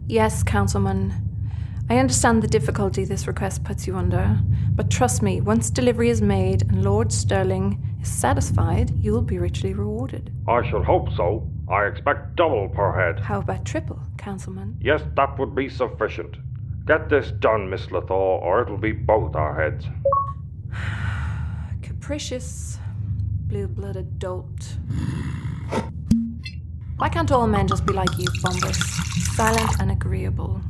Yes, Councilman. I understand the difficulty this request puts you under, but trust me, once delivery is made and Lord Sterling is satisfied, you will be richly rewarded. I should hope so. I expect double per head. How about triple, Councilman? Yes, that would be sufficient. Get this done, Miss Lethal, or it'll be both our heads. Capricious, blue-blooded dolt. Why can't all men just be like you, Bombus? Silent and agreeable.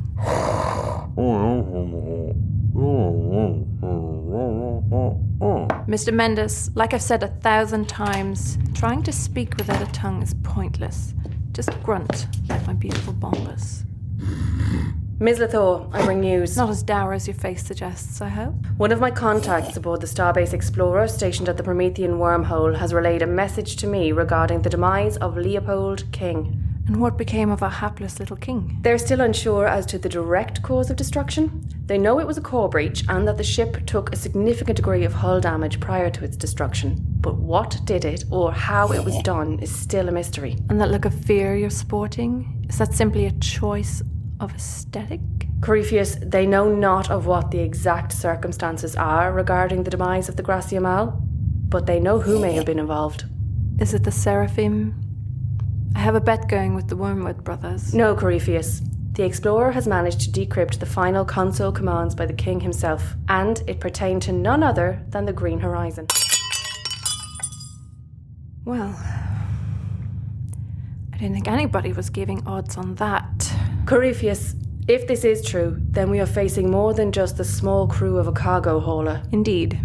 Mr. Mendes, like I've said 1,000 times, trying to speak without a tongue is pointless. Just grunt like my beautiful Bombus. Ms. Lethal, I bring news. Not as dour as your face suggests, I hope. One of my contacts aboard the Starbase Explorer stationed at the Promethean wormhole has relayed a message to me regarding the demise of Leopold King. And what became of our hapless little king? They're still unsure as to the direct cause of destruction. They know it was a core breach and that the ship took a significant degree of hull damage prior to its destruction. But what did it or how it was done is still a mystery. And that look of fear you're sporting, is that simply a choice of aesthetic? Corypheus, they know not of what the exact circumstances are regarding the demise of the Gracia Mal, but they know who may have been involved. Is it the Seraphim? I have a bet going with the Wormwood brothers. No, Corypheus. The Explorer has managed to decrypt the final console commands by the King himself, and it pertained to none other than the Green Horizon. Well, I didn't think anybody was giving odds on that. Corypheus, if this is true, then we are facing more than just the small crew of a cargo hauler. Indeed.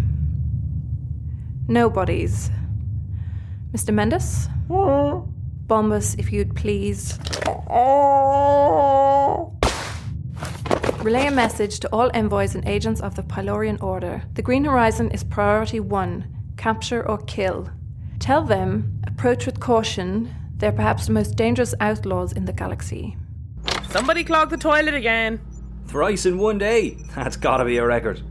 Nobody's. Mr. Mendes? Bombus, if you'd please. Relay a message to all envoys and agents of the Pylorian Order. The Green Horizon is priority 1. Capture or kill. Tell them, approach with caution. They're perhaps the most dangerous outlaws in the galaxy. Somebody clogged the toilet again. Thrice in one day. That's gotta be a record.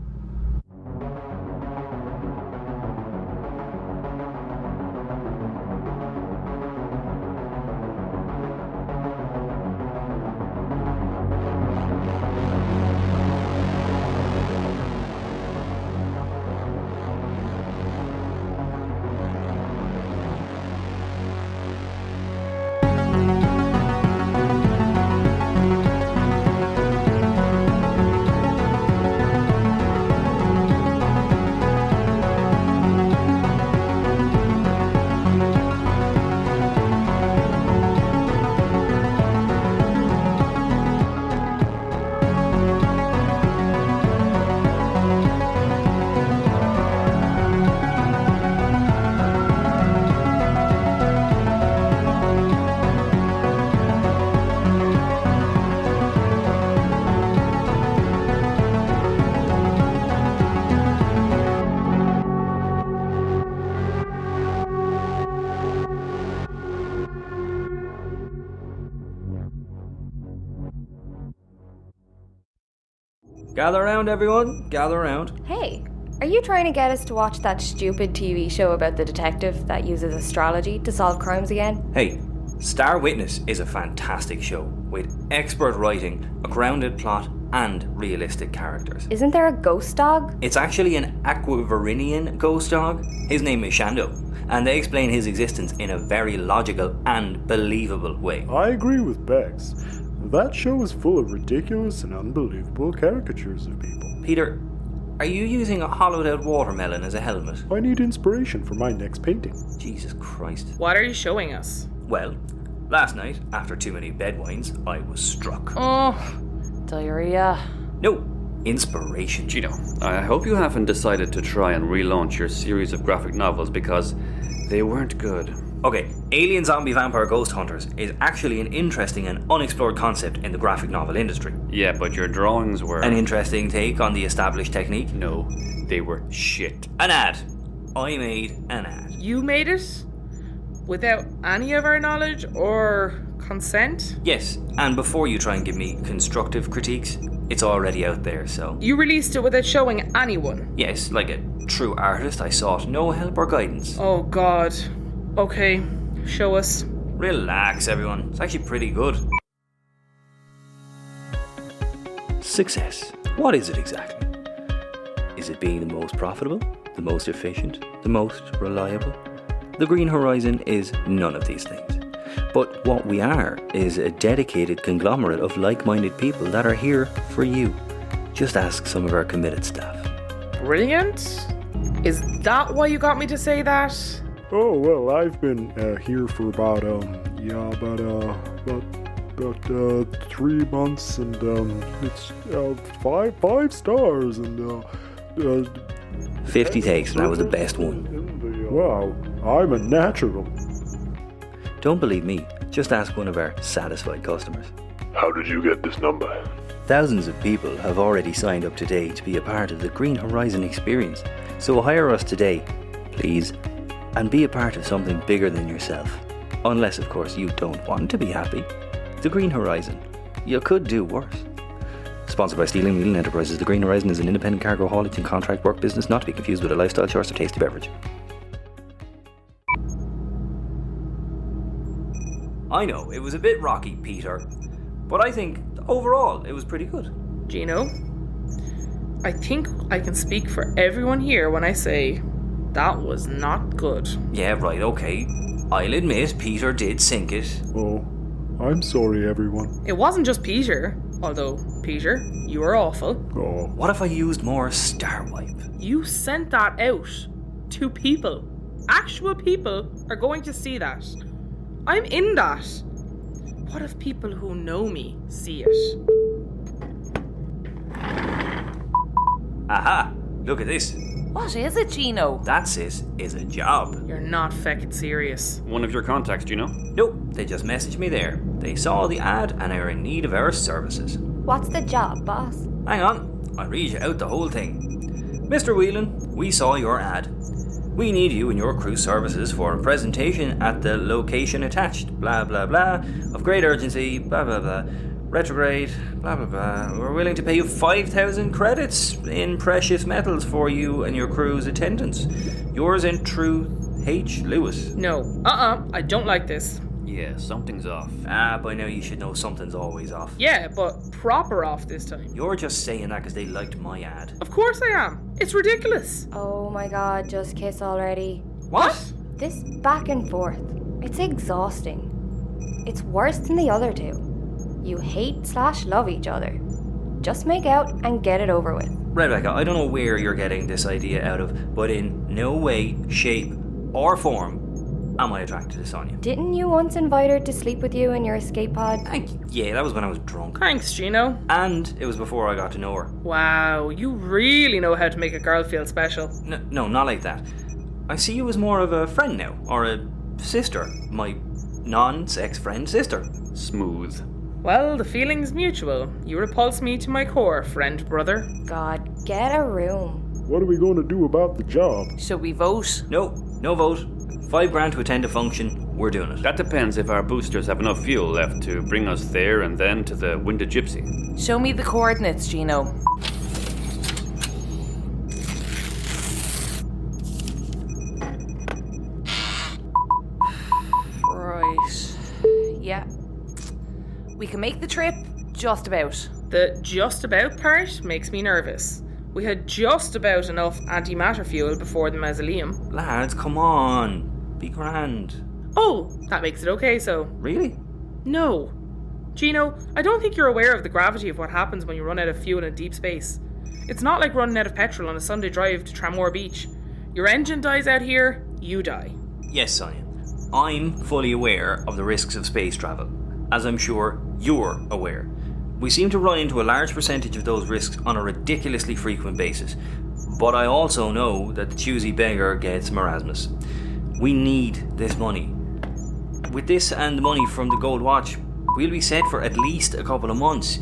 Gather round, everyone. Gather round. Hey, are you trying to get us to watch that stupid TV show about the detective that uses astrology to solve crimes again? Hey, Star Witness is a fantastic show with expert writing, a grounded plot, and realistic characters. Isn't there a ghost dog? It's actually an Aquavirinian ghost dog. His name is Shando, and they explain his existence in a very logical and believable way. I agree with Bex. That show is full of ridiculous and unbelievable caricatures of people. Peter, are you using a hollowed out watermelon as a helmet? I need inspiration for my next painting. Jesus Christ. What are you showing us? Well, last night, after too many bedwines, I was struck. Oh, Diarrhea. No, inspiration. Gino, I hope you haven't decided to try and relaunch your series of graphic novels because they weren't good. Okay, Alien Zombie Vampire Ghost Hunters is actually an interesting and unexplored concept in the graphic novel industry. Yeah, but your drawings were... An interesting take on the established technique? No, they were shit. An ad. I made an ad. you made it? Without any of our knowledge or consent? Yes, and before you try and give me constructive critiques, it's already out there, so... You released it without showing anyone? Yes, like a true artist, I sought no help or guidance. Oh god. Okay, show us. Relax, everyone. It's actually pretty good. Success. What is it exactly? Is it being the most profitable, the most efficient, the most reliable? The Green Horizon is none of these things. But what we are is a dedicated conglomerate of like-minded people that are here for you. Just ask some of our committed staff. Brilliant? Is that why you got me to say that? Oh, well, I've been here for about 3 months, and it's 5 stars, and 50 takes, and I was the best one. Wow, I'm a natural. Don't believe me, just ask one of our satisfied customers. How did you get this number? Thousands of people have already signed up today to be a part of the Green Horizon experience. So hire us today, please, and be a part of something bigger than yourself. Unless, of course, you don't want to be happy. The Green Horizon. You could do worse. Sponsored by Stealing Wheeling Enterprises, the Green Horizon is an independent cargo haulage and contract work business, not to be confused with a lifestyle choice or tasty beverage. I know, it was a bit rocky, Peter, but I think overall it was pretty good. Gino, I think I can speak for everyone here when I say that was not good. Yeah, right, okay. I'll admit Peter did sink it. Oh, I'm sorry, everyone. It wasn't just Peter, although, Peter, you were awful. Oh, What if I used more Star Wipe? You sent that out to people. Actual people are going to see that. I'm in that. What if people who know me see it? Aha! Look at this. What is it, Gino? That, sis, is a job. You're not feckin' serious. One of your contacts, Gino? Nope, they just messaged me there. They saw the ad and are in need of our services. What's the job, boss? Hang on, I'll read you out the whole thing. Mr. Whelan, we saw your ad. We need you and your crew services for a presentation at the location attached, blah blah blah, of great urgency, blah blah blah, retrograde, blah blah blah. We're willing to pay you 5,000 credits in precious metals for you and your crew's attendance. Yours in truth, H. Lewis. No, I don't like this. Yeah, something's off. By now you should know something's always off. Yeah, but proper off this time. You're just saying that because they liked my ad. Of course I am. It's ridiculous. Oh my god, just kiss already. What? This back and forth, it's exhausting. It's worse than the other two. You hate/love each other. Just make out and get it over with. Rebecca, I don't know where you're getting this idea out of, but in no way, shape, or form am I attracted to Sonia. Didn't you once invite her to sleep with you in your escape pod? Yeah, that was when I was drunk. Thanks, Gino. And it was before I got to know her. Wow, you really know how to make a girl feel special. No, not like that. I see you as more of a friend now, or a sister. My non-sex friend sister. Smooth. Well, the feeling's mutual. You repulse me to my core, friend brother. God, get a room. what are we going to do about the job? Shall we vote? No vote. $5,000 to attend a function. We're doing it. That depends if our boosters have enough fuel left to bring us there and then to the Winded Gypsy. Show me the coordinates, Gino. Right. Yeah. We can make the trip, just about. The just about part makes me nervous. We had just about enough antimatter fuel before the mausoleum. Lads, come on. Be grand. Oh, that makes it okay, so. Really? No. Gino, I don't think you're aware of the gravity of what happens when you run out of fuel in deep space. It's not like running out of petrol on a Sunday drive to Tramore Beach. Your engine dies out here, you die. Yes, Sonia. I'm fully aware of the risks of space travel, as I'm sure you're aware. We seem to run into a large percentage of those risks on a ridiculously frequent basis. But I also know that the choosy beggar gets Marasmus. We need this money. With this and the money from the gold watch, we'll be set for at least a couple of months.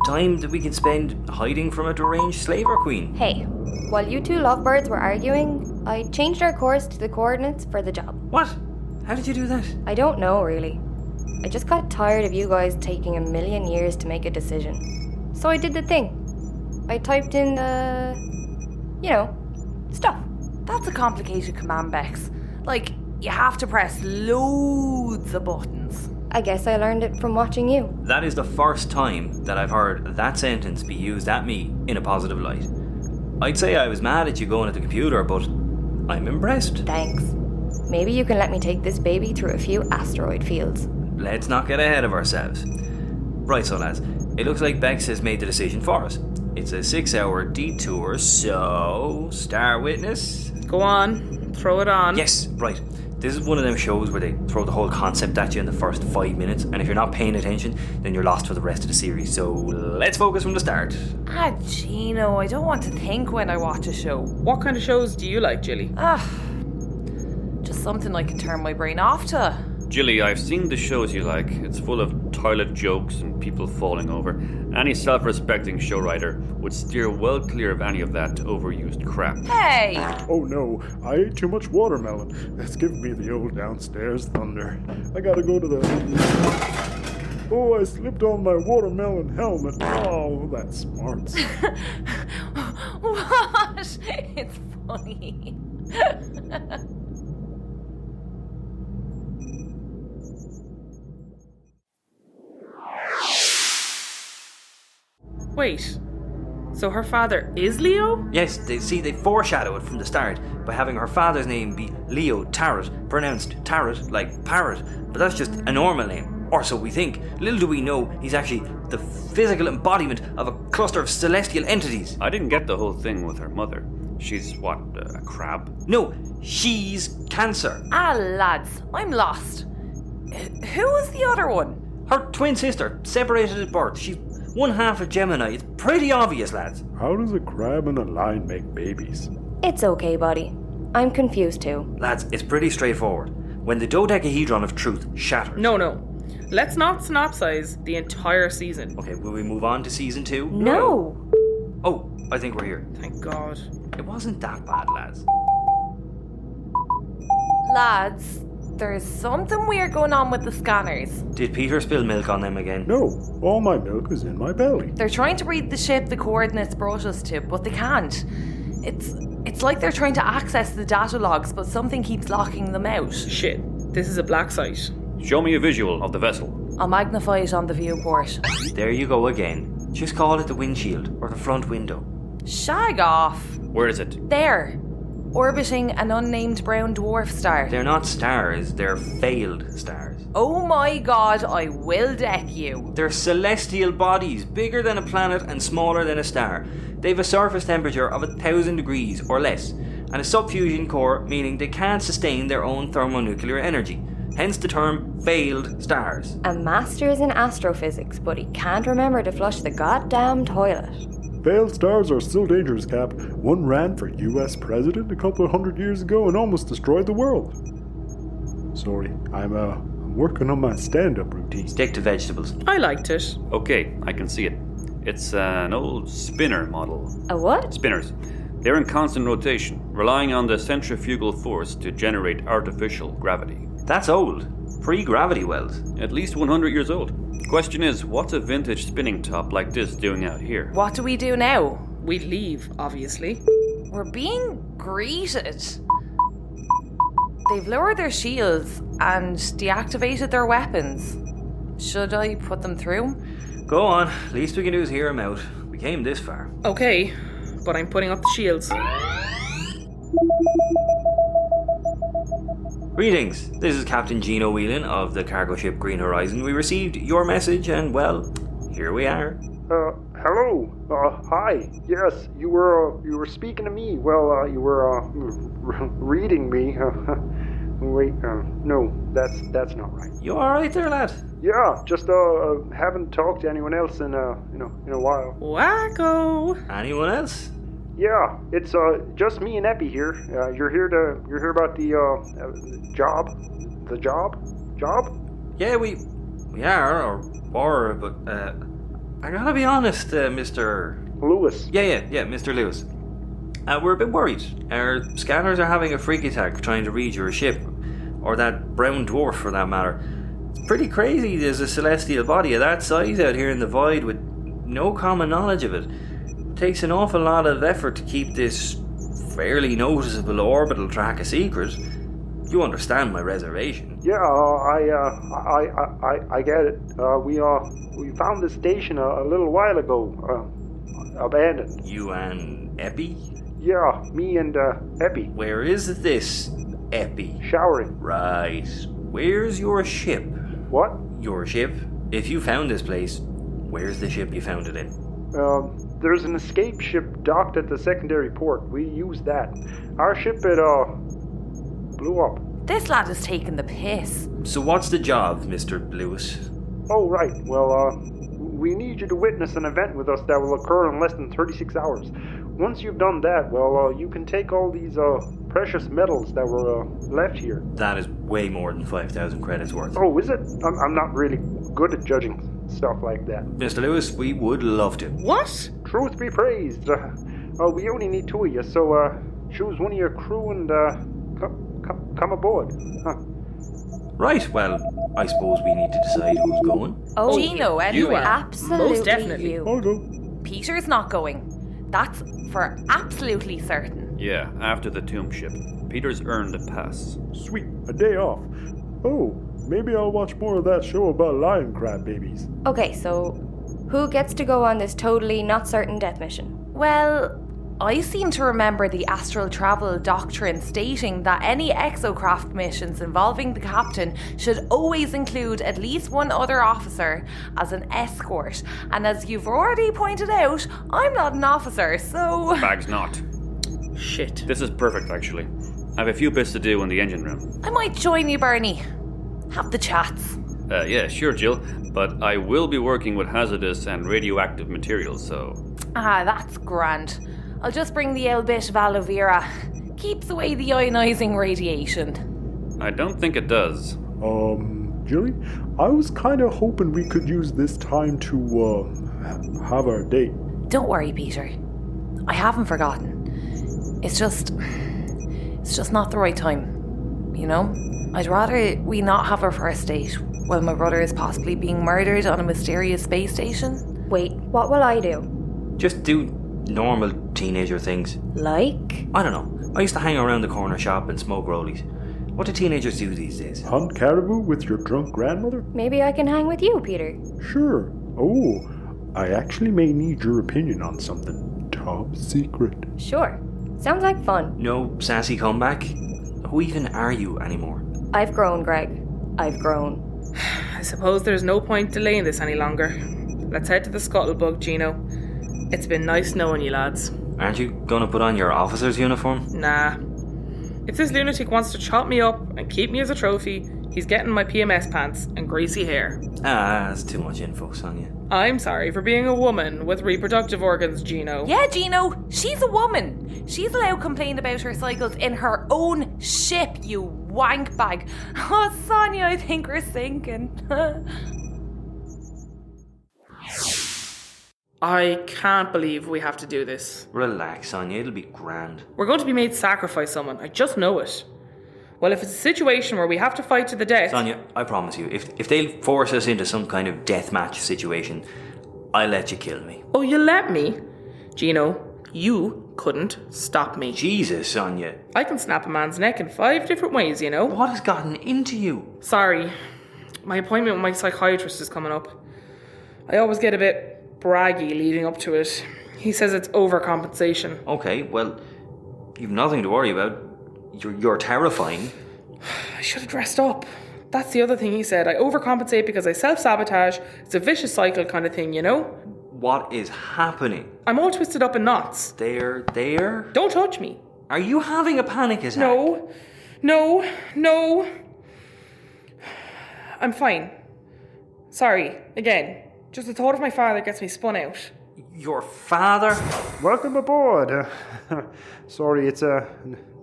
Time that we can spend hiding from a deranged slaver queen. Hey, while you two lovebirds were arguing, I changed our course to the coordinates for the job. What? How did you do that? I don't know, really. I just got tired of you guys taking a million years to make a decision. So I did the thing. I typed in the... stuff. That's a complicated command, Bex. Like, you have to press loads of buttons. I guess I learned it from watching you. That is the first time that I've heard that sentence be used at me in a positive light. I'd say I was mad at you going at the computer, but I'm impressed. Thanks. Maybe you can let me take this baby through a few asteroid fields. Let's not get ahead of ourselves. Right, so lads, it looks like Bex has made the decision for us. It's a 6-hour detour, so star witness. Go on, throw it on. Yes, right. This is one of them shows where they throw the whole concept at you in the first 5 minutes, and if you're not paying attention, then you're lost for the rest of the series. So let's focus from the start. Gino, I don't want to think when I watch a show. What kind of shows do you like, Jilly? Just something I can turn my brain off to. Jilly, I've seen the shows you like. It's full of toilet jokes and people falling over. Any self-respecting show writer would steer well clear of any of that overused crap. Hey! Oh no, I ate too much watermelon. That's giving me the old downstairs thunder. I gotta go to the... Oh, I slipped on my watermelon helmet. Oh, that smarts. What? It's funny. Wait, so her father is Leo? Yes, they foreshadow it from the start by having her father's name be Leo Tarrant, pronounced Tarrant like parrot, but that's just a normal name, or so we think. Little do we know he's actually the physical embodiment of a cluster of celestial entities. I didn't get the whole thing with her mother. She's what, a crab? No, she's Cancer. Lads, I'm lost. Who is the other one? Her twin sister, separated at birth. She's one half of Gemini. It's pretty obvious, lads. How does a crab and a lion make babies? It's okay, buddy. I'm confused too. Lads, it's pretty straightforward. When the dodecahedron of truth shatters... No. Let's not synopsize the entire season. Okay, will we move on to season 2? No! Oh, I think we're here. Thank God. It wasn't that bad, lads. Lads, there's something weird going on with the scanners. Did Peter spill milk on them again? No, all my milk is in my belly. They're trying to read the ship the coordinates brought us to, but they can't. It's like they're trying to access the data logs, but something keeps locking them out. Shit, this is a black site. Show me a visual of the vessel. I'll magnify it on the viewport. There you go again. Just call it the windshield or the front window. Shag off. Where is it? There. Orbiting an unnamed brown dwarf star. They're not stars, they're failed stars. Oh my God, I will deck you. They're celestial bodies, bigger than a planet and smaller than a star. They've a surface temperature of 1,000 degrees or less, and a subfusion core, meaning they can't sustain their own thermonuclear energy. Hence the term failed stars. A master's in astrophysics, but he can't remember to flush the goddamn toilet. Failed stars are still dangerous, Cap. One ran for US president a couple of 100 years ago and almost destroyed the world. Sorry, I'm working on my stand-up routine. Stick to vegetables. I liked it. Okay, I can see it. It's an old spinner model. A what? Spinners. They're in constant rotation, relying on the centrifugal force to generate artificial gravity. That's old. Pre-gravity wells. At least 100 years old. Question is, what's a vintage spinning top like this doing out here? What do we do now? We'd leave, obviously. We're being greeted. They've lowered their shields and deactivated their weapons. Should I put them through? Go on. Least we can do is hear him out. We came this far. Okay, but I'm putting up the shields. Greetings. This is Captain Gino Whelan of the cargo ship Green Horizon. We received your message and, well, here we are. Hello. Hi. Yes, you were speaking to me. Well, you were reading me. Wait, no, that's not right. You alright there, lad? Yeah, just haven't talked to anyone else in a while. Wacko. Anyone else? Yeah, it's just me and Epi here. You're here about the job. The job? Yeah, we are, or were, but I gotta be honest, Mr. Lewis. Yeah, Mr. Lewis. We're a bit worried. Our scanners are having a freak attack trying to read your ship, or that brown dwarf for that matter. It's pretty crazy there's a celestial body of that size out here in the void with no common knowledge of it. It takes an awful lot of effort to keep this fairly noticeable orbital track a secret. You understand my reservation. Yeah, I get it. We found the station a little while ago, abandoned. You and Epi? Yeah, me and Epi. Where is this Epi? Showering. Right. Where's your ship? What? Your ship? If you found this place, where's the ship you found it in? There's an escape ship docked at the secondary port. We used that. Our ship, it blew up. This lad is taking the piss. So what's the job, Mr. Lewis? Oh, right. Well, we need you to witness an event with us that will occur in less than 36 hours. Once you've done that, well, you can take all these precious metals that were left here. That is way more than 5,000 credits worth. Oh, is it? I'm not really good at judging stuff like that. Mr. Lewis, we would love to. What? Truth be praised. We only need 2 of you, so choose one of your crew and come aboard. Huh. Right, well, I suppose we need to decide who's going. Oh, Gino, anyway. are. Absolutely Most definitely. you. I'll go. Peter's not going. That's for absolutely certain. Yeah, after the Township. Peter's earned a pass. Sweet, a day off. Oh, maybe I'll watch more of that show about lion crab babies. Okay, so who gets to go on this totally not certain death mission? Well, I seem to remember the astral travel doctrine stating that any exocraft missions involving the captain should always include at least one other officer as an escort. And as you've already pointed out, I'm not an officer, so... Bag's not. Shit. This is perfect, actually. I have a few bits to do in the engine room. I might join you, Bernie. Have the chats. Yeah, sure, Jill. But I will be working with hazardous and radioactive materials, so... Ah, that's grand. I'll just bring the old bit of aloe vera. Keeps away the ionising radiation. I don't think it does. Jilly, I was kind of hoping we could use this time to, have our date. Don't worry, Peter. I haven't forgotten. It's just not the right time, you know? I'd rather we not have our first date while my brother is possibly being murdered on a mysterious space station. Wait, what will I do? Just do normal teenager things. Like? I don't know. I used to hang around the corner shop and smoke rollies. What do teenagers do these days? Hunt caribou with your drunk grandmother? Maybe I can hang with you, Peter. Sure. Oh, I actually may need your opinion on something. Top secret. Sure. Sounds like fun. No sassy comeback? Who even are you anymore? I've grown, Greg. I've grown. I suppose there's no point delaying this any longer. Let's head to the Scuttlebug, Gino. It's been nice knowing you, lads. Aren't you gonna put on your officer's uniform? Nah. If this lunatic wants to chop me up and keep me as a trophy, he's getting my PMS pants and greasy hair. Ah, that's too much info, Sonia. I'm sorry for being a woman with reproductive organs, Gino. Yeah, Gino, she's a woman. She's allowed to complain about her cycles in her own ship, you wank bag. Oh, Sonia, I think we're sinking. I can't believe we have to do this. Relax, Sonia, it'll be grand. We're going to be made sacrifice someone. I just know it. Well, if it's a situation where we have to fight to the death... Sonia, I promise you, if they'll force us into some kind of deathmatch situation, I'll let you kill me. Oh, you let me? Gino, you couldn't stop me. Jesus, Sonia. I can snap a man's neck in 5 different ways, you know? What has gotten into you? Sorry. My appointment with my psychiatrist is coming up. I always get a bit braggy leading up to it. He says it's overcompensation. Okay, well, you've nothing to worry about. You're terrifying. I should have dressed up. That's the other thing he said. I overcompensate because I self-sabotage. It's a vicious cycle kind of thing, you know? What is happening? I'm all twisted up in knots. There? Don't touch me. Are you having a panic attack? No. I'm fine. Sorry, again. Just the thought of my father gets me spun out. Your father? Welcome aboard. Sorry, it's a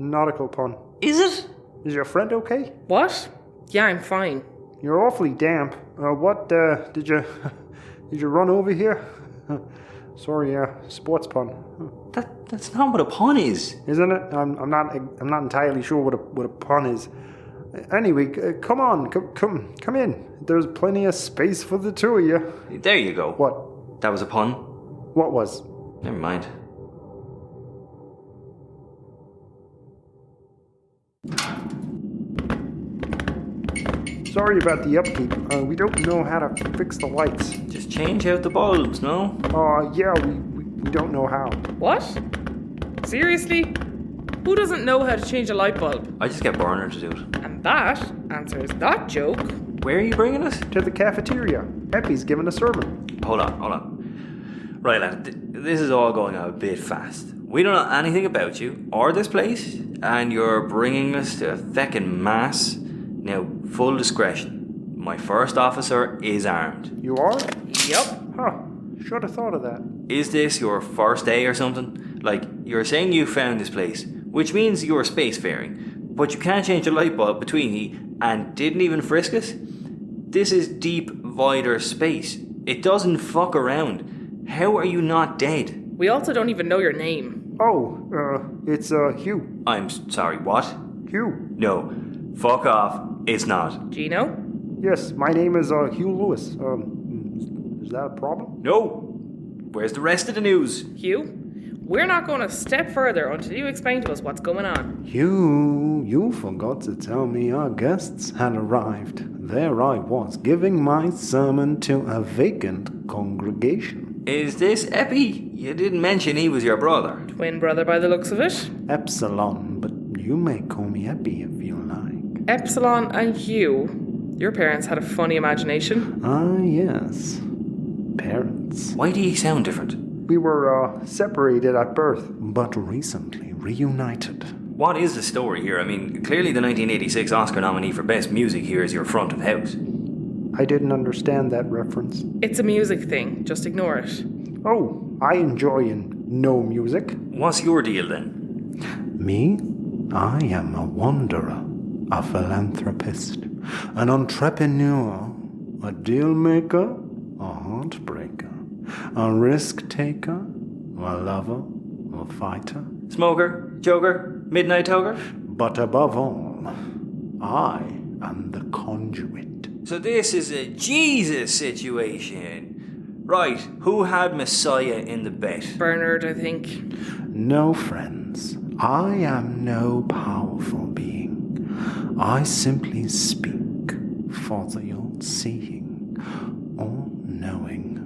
nautical pun. Is it? Is your friend okay? What? Yeah, I'm fine. You're awfully damp. What, did you run over here? Sorry, sports pun. That's not what a pun is. Isn't it? I'm not entirely sure what a pun is. Anyway, come on, come in. There's plenty of space for the two of you. There you go. What? That was a pun? What was? Never mind. Sorry about the upkeep. We don't know how to fix the lights. Just change out the bulbs, no? Yeah, we don't know how. What? Seriously? Who doesn't know how to change a light bulb? I just get Burner to do it. And that answers that joke. Where are you bringing us? To the cafeteria. Eppie's giving a sermon. Hold on. Right, lad, this is all going a bit fast. We don't know anything about you or this place, and you're bringing us to a feckin' mass. Now, full discretion. My first officer is armed. You are? Yup. Huh. Should have thought of that. Is this your first day or something? Like, you're saying you found this place, which means you're spacefaring, but you can't change a light bulb between ye and didn't even frisk us? This is deep, wider space. It doesn't fuck around. How are you not dead? We also don't even know your name. Oh, it's Hugh. I'm sorry, what? Hugh. No, fuck off. It's not. Gino? Yes, my name is Hugh Lewis. Is that a problem? No. Where's the rest of the news? Hugh? We're not going to step further until you explain to us what's going on. You forgot to tell me our guests had arrived. There I was, giving my sermon to a vacant congregation. Is this Eppie? You didn't mention he was your brother. Twin brother by the looks of it. Epsilon, but you may call me Eppie if you like. Epsilon and Hugh. Your parents had a funny imagination. Ah, yes. Parents. Why do you sound different? We were separated at birth. But recently reunited. What is the story here? I mean, clearly the 1986 Oscar nominee for Best Music here is your front of house. I didn't understand that reference. It's a music thing. Just ignore it. Oh, I enjoy no music. What's your deal then? Me? I am a wanderer, a philanthropist, an entrepreneur, a deal maker, a heartbreaker, a risk taker, a lover, a fighter. Smoker, joker, midnight toker? But above all, I am the conduit. So this is a Jesus situation. Right, who had Messiah in the bet? Bernard, I think. No, friends. I am no powerful being. I simply speak for the all-seeing, all-knowing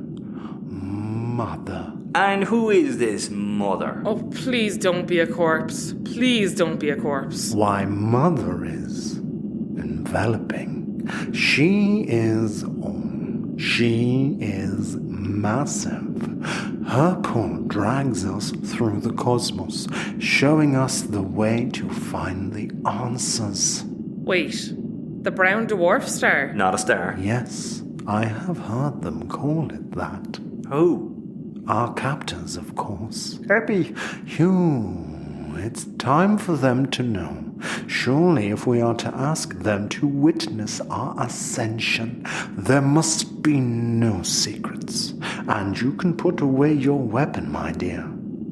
Mother. And who is this mother? Oh, please don't be a corpse. Please don't be a corpse. Why, Mother is enveloping. She is all. She is massive. Her pull drags us through the cosmos, showing us the way to find the answers. Wait, the brown dwarf star? Not a star. Yes, I have heard them call it that. Who? Our captors, of course. Eppie. Hugh, it's time for them to know. Surely if we are to ask them to witness our ascension, there must be no secrets. And you can put away your weapon, my dear.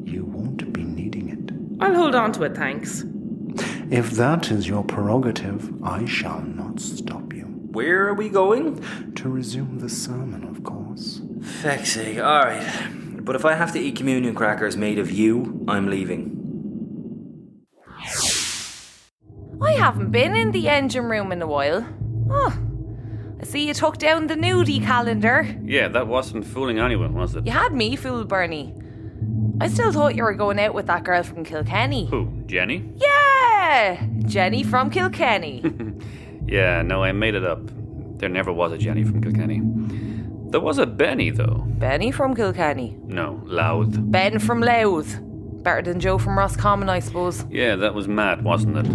You won't be needing it. I'll hold on to it, thanks. If that is your prerogative, I shall not stop you. Where are we going? To resume the sermon, of course. Feck's sake, alright. But if I have to eat communion crackers made of you, I'm leaving. I haven't been in the engine room in a while. Oh, I see you took down the nudie calendar. Yeah, that wasn't fooling anyone, was it? You had me fooled, Bernie. I still thought you were going out with that girl from Kilkenny. Who, Jenny? Yeah! Jenny from Kilkenny. Yeah, no, I made it up. There never was a Jenny from Kilkenny. There was a Benny, though. Benny from Kilkenny. No, Louth. Ben from Louth. Better than Joe from Roscommon, I suppose. Yeah, that was mad, wasn't it?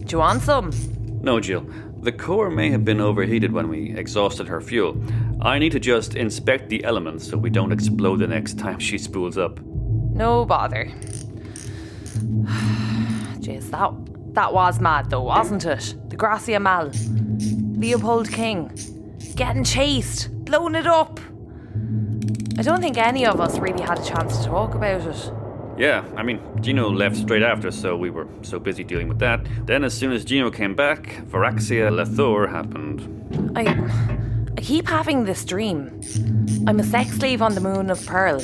Do you want some? No, Jill. The core may have been overheated when we exhausted her fuel. I need to just inspect the elements so we don't explode the next time she spools up. No bother. Jeez, that was mad though, wasn't it? The Gracia Mal. Leopold King. Getting chased. Blown it up. I don't think any of us really had a chance to talk about it. Yeah, I mean, Gino left straight after, so we were so busy dealing with that. Then as soon as Gino came back, Varaxia Lethor happened. I keep having this dream. I'm a sex slave on the moon of Pearl.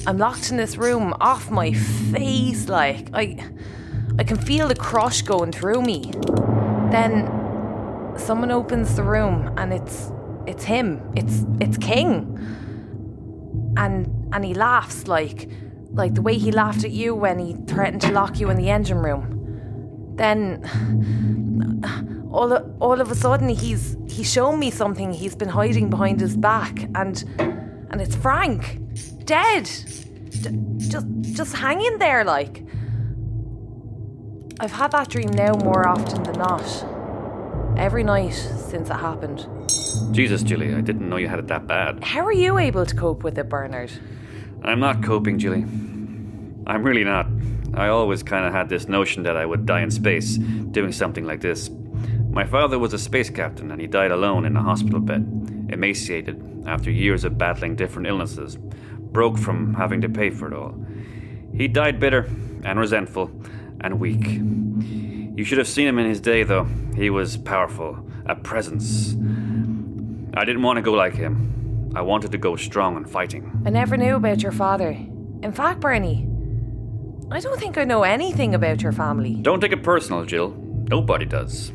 I'm locked in this room, off my face, like. I can feel the crush going through me. Then someone opens the room and it's him. It's King. And he laughs like the way he laughed at you when he threatened to lock you in the engine room. Then all of a sudden he's shown me something he's been hiding behind his back, and it's Frank, dead, just hanging there like. I've had that dream now more often than not. Every night since it happened. Jesus, Julie, I didn't know you had it that bad. How are you able to cope with it, Bernard? I'm not coping, Julie. I'm really not. I always kind of had this notion that I would die in space, doing something like this. My father was a space captain and he died alone in a hospital bed, emaciated after years of battling different illnesses, broke from having to pay for it all. He died bitter and resentful and weak. You should have seen him in his day, though. He was powerful, a presence. I didn't want to go like him. I wanted to go strong and fighting. I never knew about your father. In fact, Bernie, I don't think I know anything about your family. Don't take it personal, Jill. Nobody does.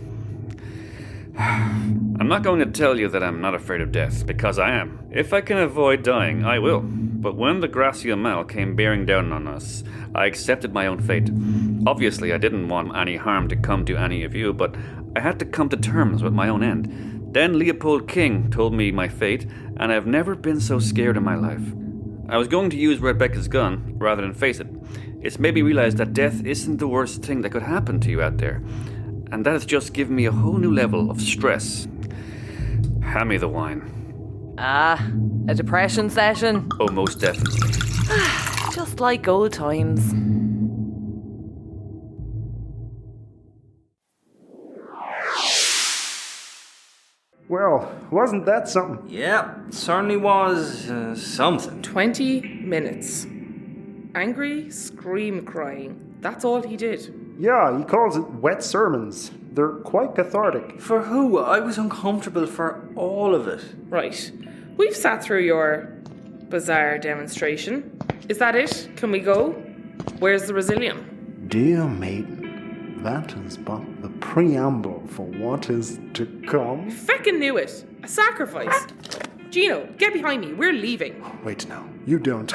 I'm not going to tell you that I'm not afraid of death, because I am. If I can avoid dying, I will. But when the Gracia Mal came bearing down on us, I accepted my own fate. Obviously, I didn't want any harm to come to any of you, but I had to come to terms with my own end. Then Leopold King told me my fate, and I've never been so scared in my life. I was going to use Rebecca's gun rather than face it. It's made me realize that death isn't the worst thing that could happen to you out there. And that has just given me a whole new level of stress. Hand me the wine. A depression session? Oh, most definitely. Just like old times. Well, wasn't that something? Yeah, certainly was something. 20 minutes. Angry, scream crying. That's all he did. Yeah, he calls it wet sermons. They're quite cathartic. For who? I was uncomfortable for all of it. Right. We've sat through your bizarre demonstration. Is that it? Can we go? Where's the Resilient? Dear maiden, that is but the preamble for what is to come. Feckin' knew it. A sacrifice. Gino, get behind me. We're leaving. Wait now, you don't.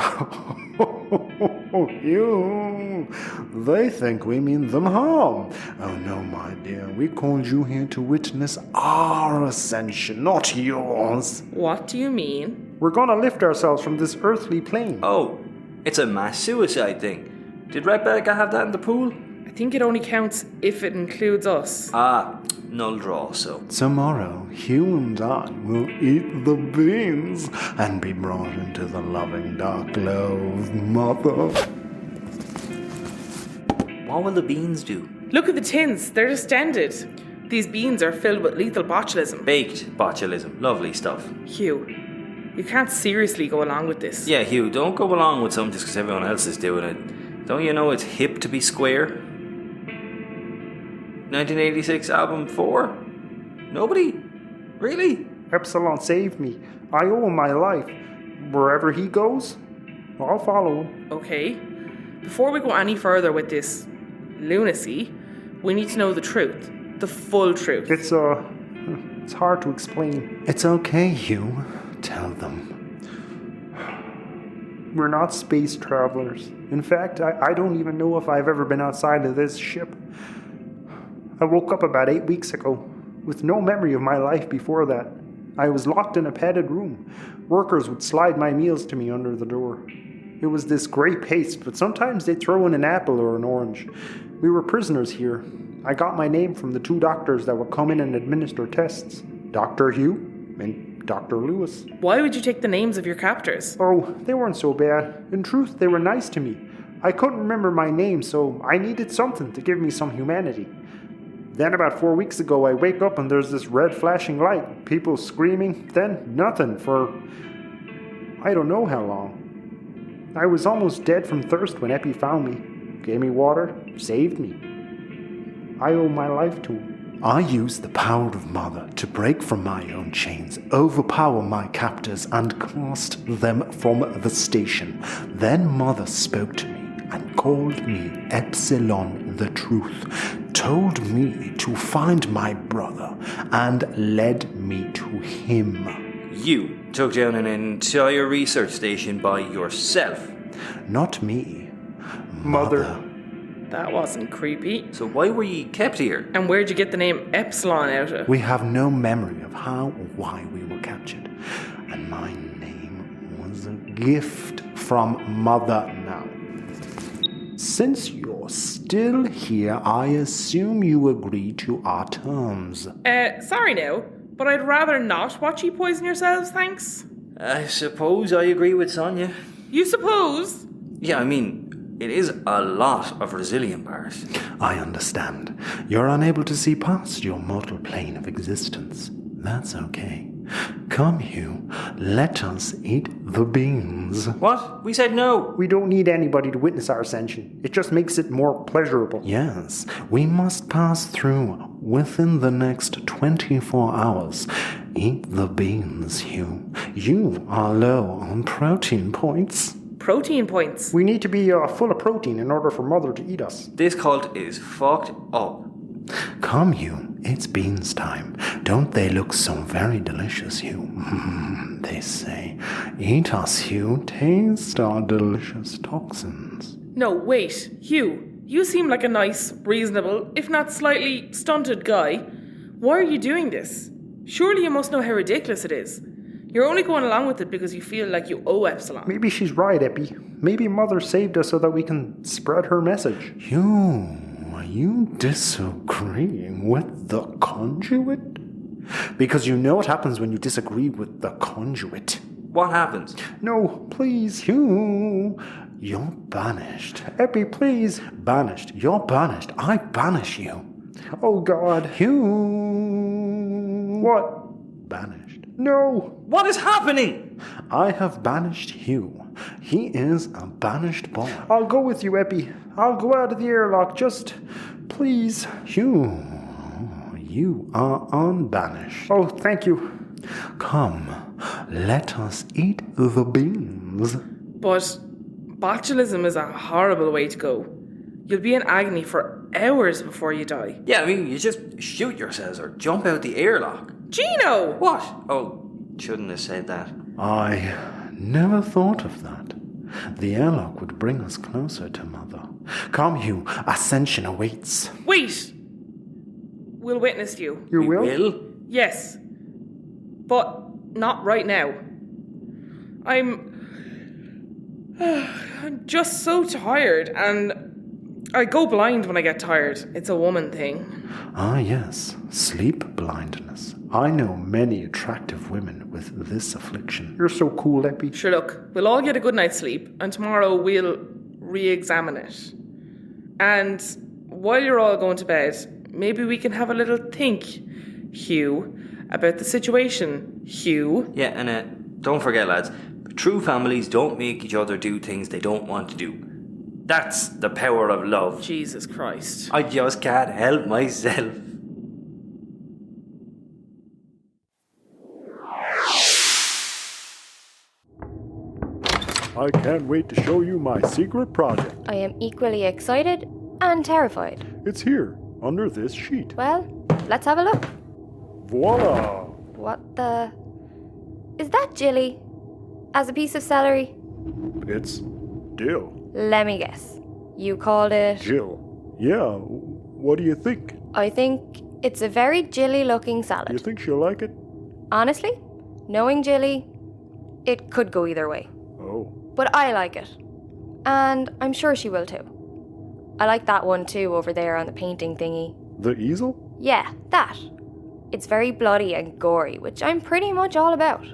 You. They think we mean them harm. Oh no, my dear, we called you here to witness our ascension, not yours. What do you mean? We're gonna lift ourselves from this earthly plane. Oh, it's a mass suicide thing. Did Rebecca have that in the pool? I think it only counts if it includes us. Ah, null draw, so. Tomorrow, you and I will eat the beans and be brought into the loving dark glow of Mother. What will the beans do? Look at the tins. They're distended. These beans are filled with lethal botulism. Baked botulism. Lovely stuff. Hugh, you can't seriously go along with this. Yeah, Hugh, don't go along with something just because everyone else is doing it. Don't you know it's hip to be square? 1986 album 4? Nobody? Really? Epsilon saved me. I owe him my life. Wherever he goes, I'll follow him. Okay. Before we go any further with this lunacy, we need to know the truth. The full truth. It's hard to explain. It's okay, Hugh. Tell them. We're not space travelers. In fact, I don't even know if I've ever been outside of this ship. I woke up about 8 weeks ago, with no memory of my life before that. I was locked in a padded room. Workers would slide my meals to me under the door. It was this grey paste, but sometimes they'd throw in an apple or an orange. We were prisoners here. I got my name from the 2 doctors that would come in and administer tests. Dr. Hugh and Dr. Lewis. Why would you take the names of your captors? Oh, they weren't so bad. In truth, they were nice to me. I couldn't remember my name, so I needed something to give me some humanity. Then about 4 weeks ago, I wake up and there's this red flashing light, people screaming, then nothing for I don't know how long. I was almost dead from thirst when Epi found me, gave me water, saved me. I owe my life to him. I used the power of Mother to break from my own chains, overpower my captors, and cast them from the station. Then Mother spoke to me and called me Epsilon the Truth, told me to find my brother, and led me to him. You took down an entire research station by yourself. Not me. Mother. That wasn't creepy. So why were you kept here? And where'd you get the name Epsilon out of? We have no memory of how or why we were captured. And my name was a gift from Mother now. Since you're still here, I assume you agree to our terms. Sorry now, but I'd rather not watch you poison yourselves, thanks. I suppose I agree with Sonia. You suppose? Yeah, I mean, it is a lot of resilient bars. I understand. You're unable to see past your mortal plane of existence. That's okay. Come, Hugh. Let us eat the beans. What? We said no. We don't need anybody to witness our ascension. It just makes it more pleasurable. Yes, we must pass through within the next 24 hours. Eat the beans, Hugh. You are low on protein points. Protein points. We need to be full of protein in order for Mother to eat us. This cult is fucked up. Come, Hugh. It's beans time. Don't they look so very delicious, Hugh? They say, eat us, Hugh. Taste our delicious toxins. No, wait. Hugh, you seem like a nice, reasonable, if not slightly stunted guy. Why are you doing this? Surely you must know how ridiculous it is. You're only going along with it because you feel like you owe Epsilon. Maybe she's right, Epi. Maybe Mother saved us so that we can spread her message. Hugh, are you disagreeing with the conduit? Because you know what happens when you disagree with the conduit. What happens? No, please. Hugh, you're banished. Epi, please. Banished. You're banished. I banish you. Oh, God. Hugh. What? Banished. No. What is happening? I have banished Hugh. He is a banished boy. I'll go with you, Epi. I'll go out of the airlock. Just, please. Hugh, you are unbanished. Oh, thank you. Come, let us eat the beans. But botulism is a horrible way to go. You'll be in agony for hours before you die. Yeah, I mean, you just shoot yourselves or jump out the airlock. Gino! What? Oh, shouldn't have said that. I never thought of that. The airlock would bring us closer to Mother. Come, Hugh, ascension awaits. Wait! We'll witness you. You We will? Yes. But not right now. I'm just so tired, and I go blind when I get tired. It's a woman thing. Ah, yes, sleep blindness. I know many attractive women with this affliction. You're so cool, Epi. Sure, look, we'll all get a good night's sleep, and tomorrow we'll re-examine it. And while you're all going to bed, maybe we can have a little think, Hugh, about the situation, Hugh. Yeah, and don't forget, lads, true families don't make each other do things they don't want to do. That's the power of love. Jesus Christ. I just can't help myself. I can't wait to show you my secret project. I am equally excited and terrified. It's here, under this sheet. Well, let's have a look. Voila! What the... Is that Jilly? As a piece of celery? It's dill. Let me guess. You called it... Jill. Yeah, what do you think? I think it's a very Jilly-looking salad. You think she'll like it? Honestly, knowing Jilly, it could go either way. Oh. But I like it. And I'm sure she will too. I like that one too over there on the painting thingy. The easel? Yeah, that. It's very bloody and gory, which I'm pretty much all about.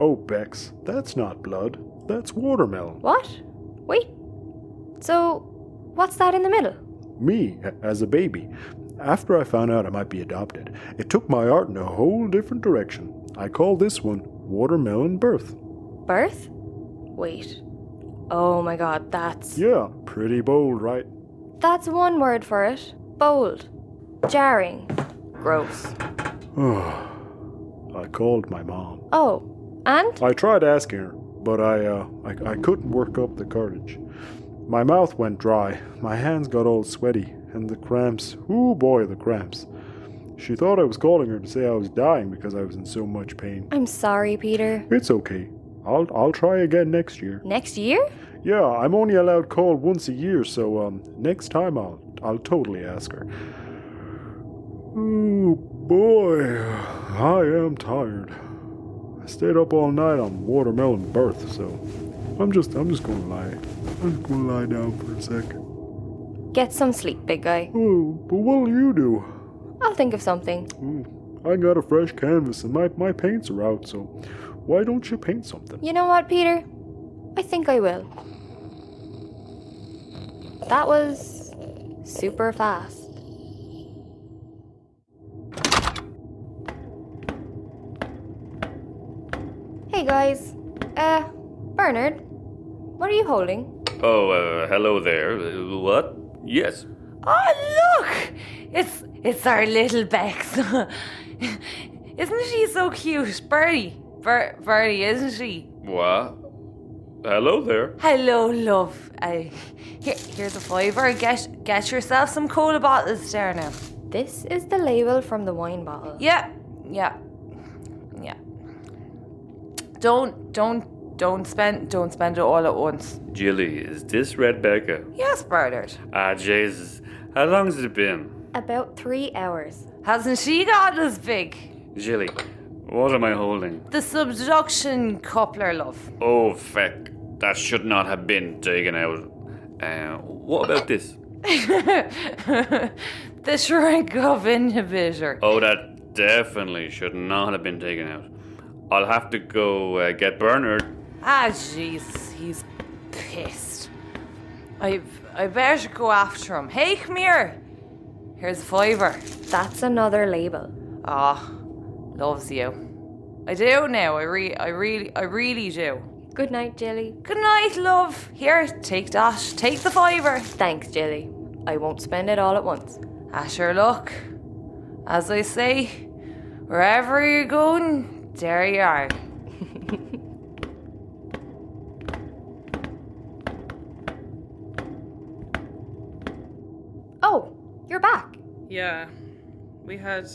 Oh, Bex, that's not blood. That's watermelon. What? Wait. So, what's that in the middle? Me, as a baby. After I found out I might be adopted, it took my art in a whole different direction. I call this one Watermelon Birth. Birth? Wait. Oh my god, that's... Yeah, pretty bold, right? That's one word for it. Bold. Jarring. Gross. I called my mom. Oh, and? I tried asking her, but I couldn't work up the courage. My mouth went dry, my hands got all sweaty, and the cramps. Ooh boy, the cramps. She thought I was calling her to say I was dying because I was in so much pain. I'm sorry, Peter. It's okay. I'll try again next year. Next year? Yeah, I'm only allowed call once a year, so next time I'll totally ask her. Oh boy, I am tired. I stayed up all night on watermelon birth, so I'm just gonna lie. I'm just gonna lie down for a sec. Get some sleep, big guy. Oh, but what'll you do? I'll think of something. I got a fresh canvas and my paints are out, so why don't you paint something? You know what, Peter? I think I will. That was super fast. Hey guys. Bernard, what are you holding? Oh, hello there. What? Yes. Oh, look! It's our little Bex. Isn't she so cute? Birdie, isn't she? What? Hello there. Hello, love. Here's a fiver. Get yourself some cola bottles there now. This is the label from the wine bottle. Yeah. Don't spend it all at once. Jilly, is this Rebecca? Yes, Bernard. Ah, Jesus. How long's it been? About 3 hours. Hasn't she got as big? Jilly, what am I holding? The subduction coupler, love. Oh, feck. That should not have been taken out. What about this? The shrink of inhibitor. Oh, that definitely should not have been taken out. I'll have to go get Bernard. Ah, Jesus, he's pissed. I better go after him. Hey, come here. Here's a fiver. That's another label. Loves you. I do now. I really do. Good night, Jilly. Good night, love. Here, take that. Take the fiver. Thanks, Jilly. I won't spend it all at once. Sure, look. As I say, wherever you're going, there you are. Oh, you're back. Yeah, we had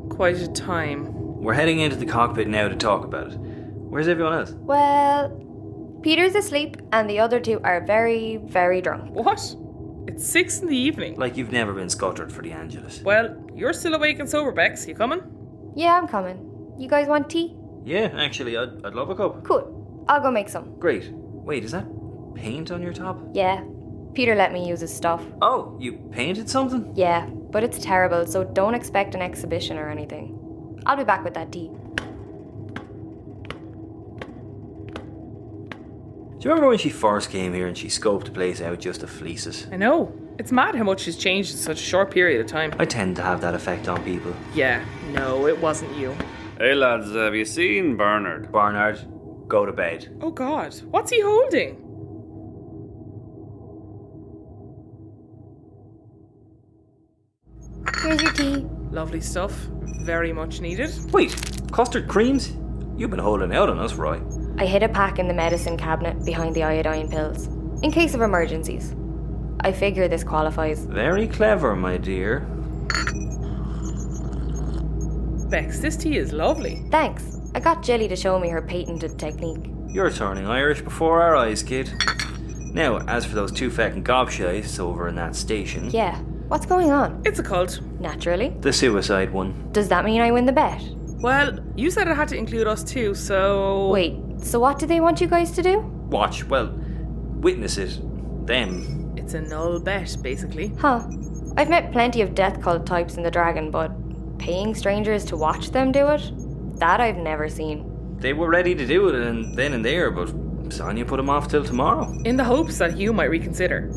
quite a time. We're heading into the cockpit now to talk about it. Where's everyone else? Well, Peter's asleep and the other two are very, very drunk. What? It's 6 in the evening. Like you've never been scuttered for the Angelus. Well, you're still awake and sober, Bex. You coming? Yeah, I'm coming. You guys want tea? Yeah, actually, I'd love a cup. Cool. I'll go make some. Great. Wait, is that paint on your top? Yeah. Peter let me use his stuff. Oh, you painted something? Yeah, but it's terrible, so don't expect an exhibition or anything. I'll be back with that tea. Do you remember when she first came here and she scoped the place out just to fleece us? I know. It's mad how much has changed in such a short period of time. I tend to have that effect on people. Yeah, no, it wasn't you. Hey lads, have you seen Bernard? Barnard, go to bed. Oh God, what's he holding? Here's your tea. Lovely stuff. Very much needed. Wait, custard creams? You've been holding out on us, Roy. I hid a pack in the medicine cabinet behind the iodine pills, in case of emergencies. I figure this qualifies. Very clever, my dear. Bex, this tea is lovely. Thanks. I got Jilly to show me her patented technique. You're turning Irish before our eyes, kid. Now, as for those two feckin' gobshites over in that station... Yeah, what's going on? It's a cult. Naturally. The suicide one. Does that mean I win the bet? Well, you said it had to include us too, so... Wait, so what do they want you guys to do? Watch, well, witness it. Them. It's a null bet, basically. Huh. I've met plenty of death cult types in the Dragon, but paying strangers to watch them do it? That I've never seen. They were ready to do it then and there, but Sonia put him off till tomorrow. In the hopes that Hugh might reconsider.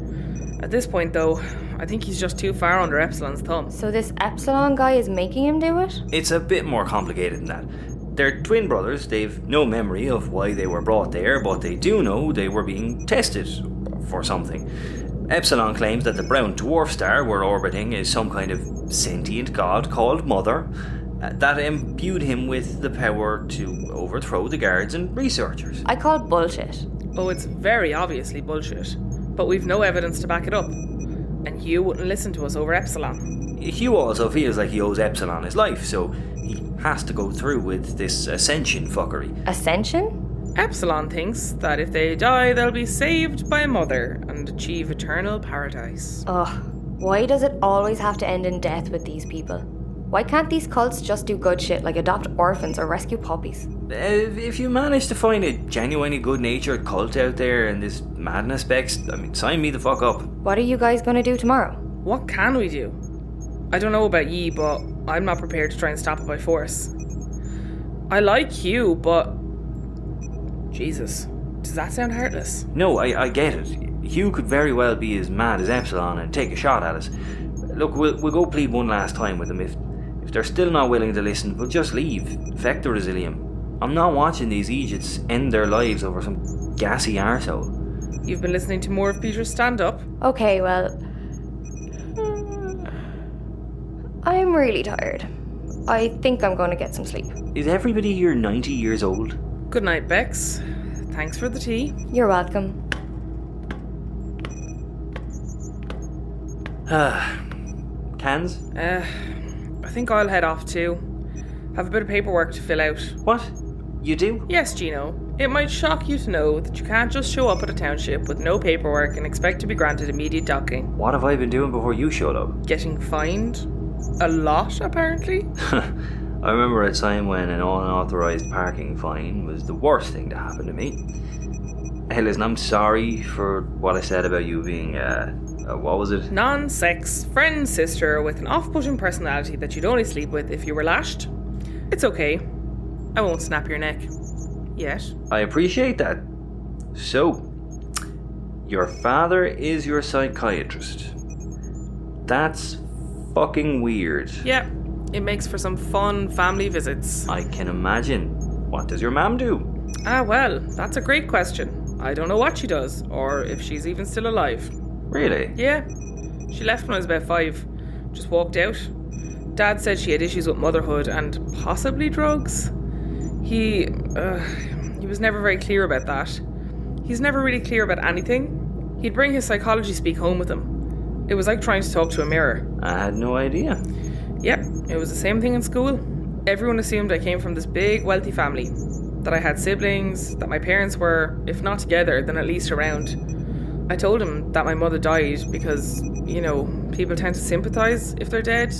At this point, though, I think he's just too far under Epsilon's thumb. So this Epsilon guy is making him do it? It's a bit more complicated than that. They're twin brothers. They've no memory of why they were brought there, but they do know they were being tested for something. Epsilon claims that the brown dwarf star we're orbiting is some kind of sentient god called Mother that imbued him with the power to overthrow the guards and researchers. I call bullshit. Oh, it's very obviously bullshit, but we've no evidence to back it up. And Hugh wouldn't listen to us over Epsilon. Hugh also feels like he owes Epsilon his life, so he has to go through with this ascension fuckery. Ascension? Epsilon thinks that if they die, they'll be saved by Mother and achieve eternal paradise. Ugh, why does it always have to end in death with these people? Why can't these cults just do good shit like adopt orphans or rescue puppies? If you manage to find a genuinely good-natured cult out there and this madness specs, sign me the fuck up. What are you guys gonna do tomorrow? What can we do? I don't know about ye, but I'm not prepared to try and stop it by force. I like Hugh, but... Jesus, does that sound heartless? No, I get it. Hugh could very well be as mad as Epsilon and take a shot at us. Look, we'll go plead one last time with them. If they're still not willing to listen, we'll just leave. Feck the Resilium. I'm not watching these Egypts end their lives over some gassy arsehole. You've been listening to more of Peter's stand-up? Okay, well... I'm really tired. I think I'm going to get some sleep. Is everybody here 90 years old? Good night, Bex. Thanks for the tea. You're welcome. Cans? I think I'll head off too. Have a bit of paperwork to fill out. What? You do? Yes, Gino. It might shock you to know that you can't just show up at a township with no paperwork and expect to be granted immediate docking. What have I been doing before you showed up? Getting fined? A lot, apparently? I remember a time when an unauthorised parking fine was the worst thing to happen to me. Hey, listen, I'm sorry for what I said about you being, what was it? Non-sex, friend, sister with an off-putting personality that you'd only sleep with if you were lashed. It's okay. I won't snap your neck. Yet. I appreciate that. So, your father is your psychiatrist. That's fucking weird. Yeah, it makes for some fun family visits. I can imagine. What does your mom do? Ah, well, that's a great question. I don't know what she does, or if she's even still alive. Really? Yeah. She left when I was about 5. Just walked out. Dad said she had issues with motherhood and possibly drugs. He was never very clear about that. He's never really clear about anything. He'd bring his psychology speak home with him. It was like trying to talk to a mirror. I had no idea. Yep, it was the same thing in school. Everyone assumed I came from this big, wealthy family. That I had siblings, that my parents were, if not together, then at least around. I told him that my mother died because, people tend to sympathise if they're dead.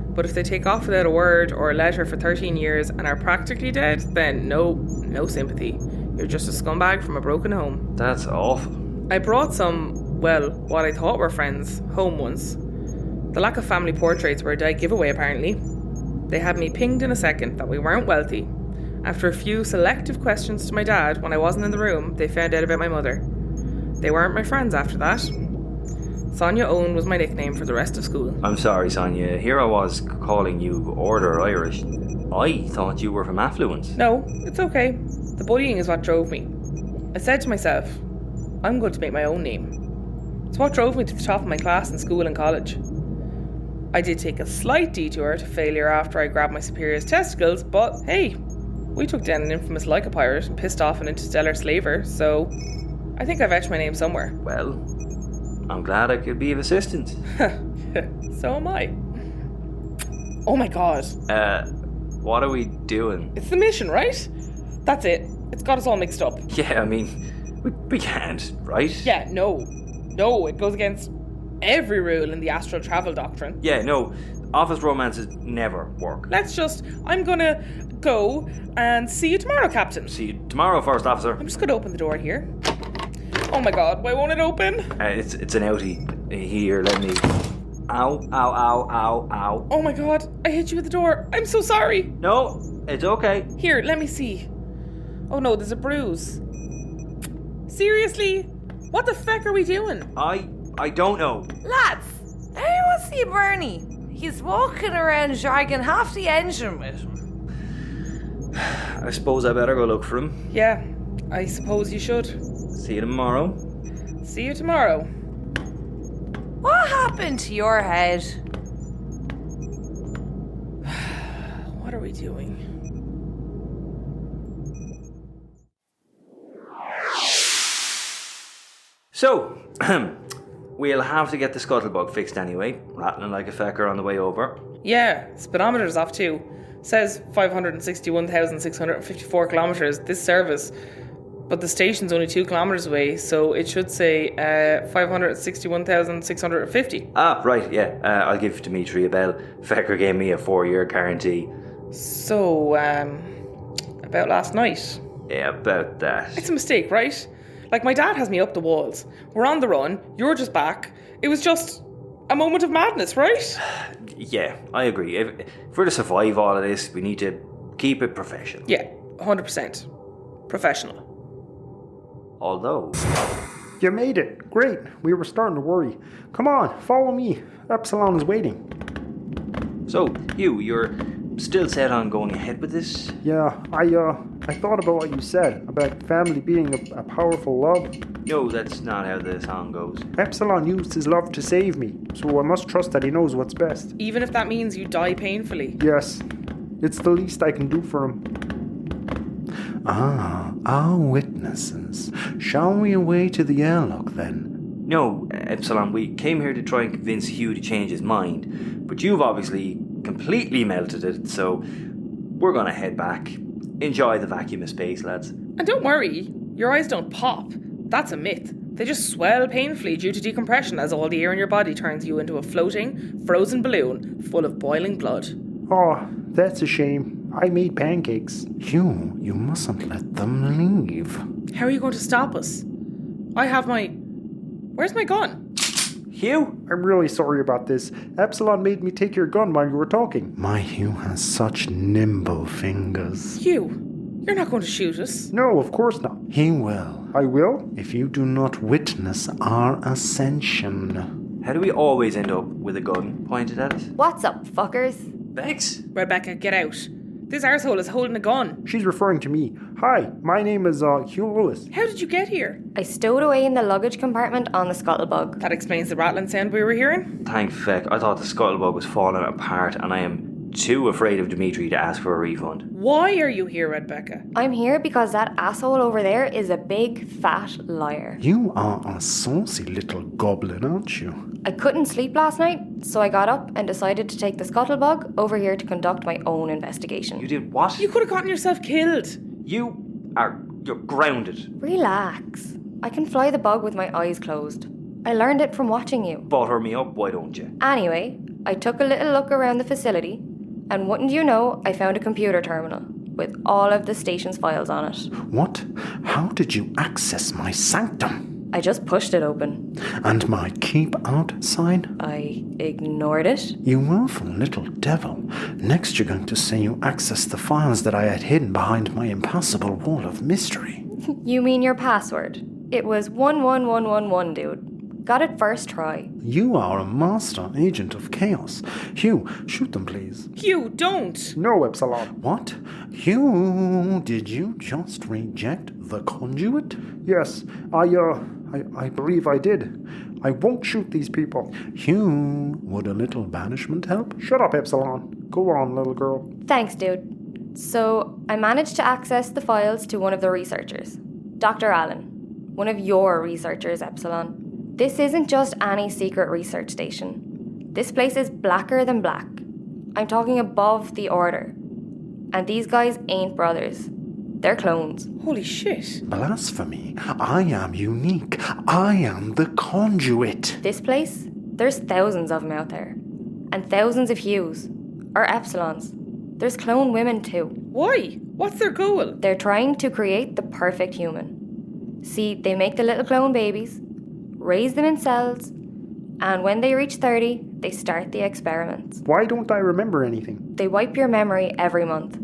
But if they take off without a word or a letter for 13 years and are practically dead, then no sympathy. You're just a scumbag from a broken home. That's awful. I brought some, what I thought were friends, home once. The lack of family portraits were a dead giveaway, apparently. They had me pinged in a second that we weren't wealthy. After a few selective questions to my dad when I wasn't in the room, they found out about my mother. They weren't my friends after that. Sonia Owen was my nickname for the rest of school. I'm sorry, Sonia. Here I was calling you Order Irish. I thought you were from affluence. No, it's okay. The bullying is what drove me. I said to myself, I'm going to make my own name. It's what drove me to the top of my class in school and college. I did take a slight detour to failure after I grabbed my superior's testicles, but hey, we took down an infamous lycopirate and pissed off an interstellar slaver, so I think I've etched my name somewhere. Well, I'm glad I could be of assistance. So am I. Oh my god. What are we doing? It's the mission, right? That's it. It's got us all mixed up. Yeah, we can't, right? Yeah, no. No, it goes against every rule in the astral travel doctrine. Yeah, no. Office romances never work. I'm gonna go and see you tomorrow, Captain. See you tomorrow, First Officer. I'm just gonna open the door here. Oh my god, why won't it open? It's an outie. Here, let me... Ow, ow, ow, ow, ow. Oh my god, I hit you with the door. I'm so sorry. No, it's okay. Here, let me see. Oh no, there's a bruise. Seriously? What the feck are we doing? I don't know. Lads, anyone see Bernie? He's walking around dragging half the engine with him. I suppose I better go look for him. Yeah, I suppose you should. See you tomorrow. See you tomorrow. What happened to your head? What are we doing? So, we'll have to get the scuttlebug fixed anyway, rattling like a fecker on the way over. Yeah, speedometer's off too. Says 561,654 kilometres this service, but the station's only 2 kilometres away, so it should say 561,650. Ah, right, yeah. I'll give Dimitri a bell. Fecker gave me a 4-year guarantee. So, about last night. Yeah, about that. It's a mistake, right? Like, my dad has me up the walls. We're on the run, you're just back. It was just a moment of madness, right? Yeah, I agree. If we're to survive all of this, we need to keep it professional. Yeah, 100%. Professional. Although... You made it. Great. We were starting to worry. Come on, follow me. Epsilon is waiting. So, Hugh, you're still set on going ahead with this? Yeah, I thought about what you said, about family being a powerful love. No, that's not how the song goes. Epsilon used his love to save me, so I must trust that he knows what's best. Even if that means you die painfully. Yes, it's the least I can do for him. Ah, our witnesses. Shall we away to the airlock then? No, Epsilon, we came here to try and convince Hugh to change his mind, but you've obviously completely melted it, so we're gonna head back. Enjoy the vacuum of space, lads. And don't worry, your eyes don't pop. That's a myth. They just swell painfully due to decompression as all the air in your body turns you into a floating, frozen balloon full of boiling blood. Oh, that's a shame. I made pancakes. Hugh, you mustn't let them leave. How are you going to stop us? I have my... Where's my gun? Hugh? I'm really sorry about this. Epsilon made me take your gun while you were talking. My Hugh has such nimble fingers. Hugh, you're not going to shoot us. No, of course not. He will. I will? If you do not witness our ascension. How do we always end up with a gun pointed at us? What's up, fuckers? Bex? Rebecca, get out. This arsehole is holding a gun. She's referring to me. Hi, my name is Hugh Lewis. How did you get here? I stowed away in the luggage compartment on the scuttlebug. That explains the rattling sound we were hearing. Thank feck, I thought the scuttlebug was falling apart and I am too afraid of Dimitri to ask for a refund. Why are you here, Rebecca? I'm here because that asshole over there is a big, fat liar. You are a saucy little goblin, aren't you? I couldn't sleep last night, so I got up and decided to take the scuttlebug over here to conduct my own investigation. You did what? You could have gotten yourself killed. You're grounded. Relax. I can fly the bug with my eyes closed. I learned it from watching you. Butter me up, why don't you? Anyway, I took a little look around the facility, and wouldn't you know, I found a computer terminal with all of the station's files on it. What? How did you access my sanctum? I just pushed it open. And my keep out sign? I ignored it. You willful little devil. Next you're going to say you accessed the files that I had hidden behind my impassable wall of mystery. You mean your password? It was 11111, dude. Got it first try. You are a master agent of chaos. Hugh, shoot them, please. Hugh, don't. No, Epsilon. What? Hugh, did you just reject the conduit? Yes, I believe I did. I won't shoot these people. Hugh, would a little banishment help? Shut up, Epsilon. Go on, little girl. Thanks, dude. So, I managed to access the files to one of the researchers, Dr. Allen. One of your researchers, Epsilon. This isn't just any secret research station. This place is blacker than black. I'm talking above the order. And these guys ain't brothers. They're clones. Holy shit. Blasphemy. I am unique. I am the conduit. This place, there's thousands of them out there. And thousands of Hughs. Or Epsilons. There's clone women too. Why? What's their goal? They're trying to create the perfect human. See, they make the little clone babies, raise them in cells, and when they reach 30, they start the experiments. Why don't I remember anything? They wipe your memory every month.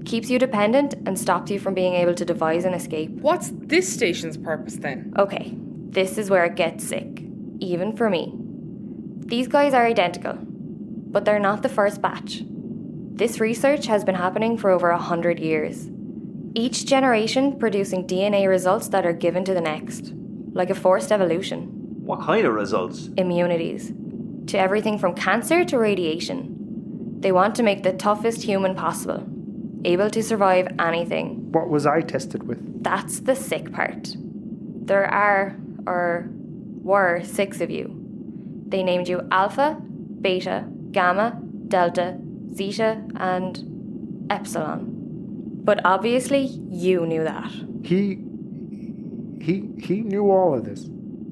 Keeps you dependent and stops you from being able to devise an escape. What's this station's purpose then? Okay, this is where it gets sick. Even for me. These guys are identical, but they're not the first batch. This research has been happening for over 100 years. Each generation producing DNA results that are given to the next. Like a forced evolution. What kind of results? Immunities. To everything from cancer to radiation. They want to make the toughest human possible. Able to survive anything. What was I tested with? That's the sick part. There are, or were, 6 of you. They named you Alpha, Beta, Gamma, Delta, Zeta, and Epsilon. But obviously, you knew that. He knew all of this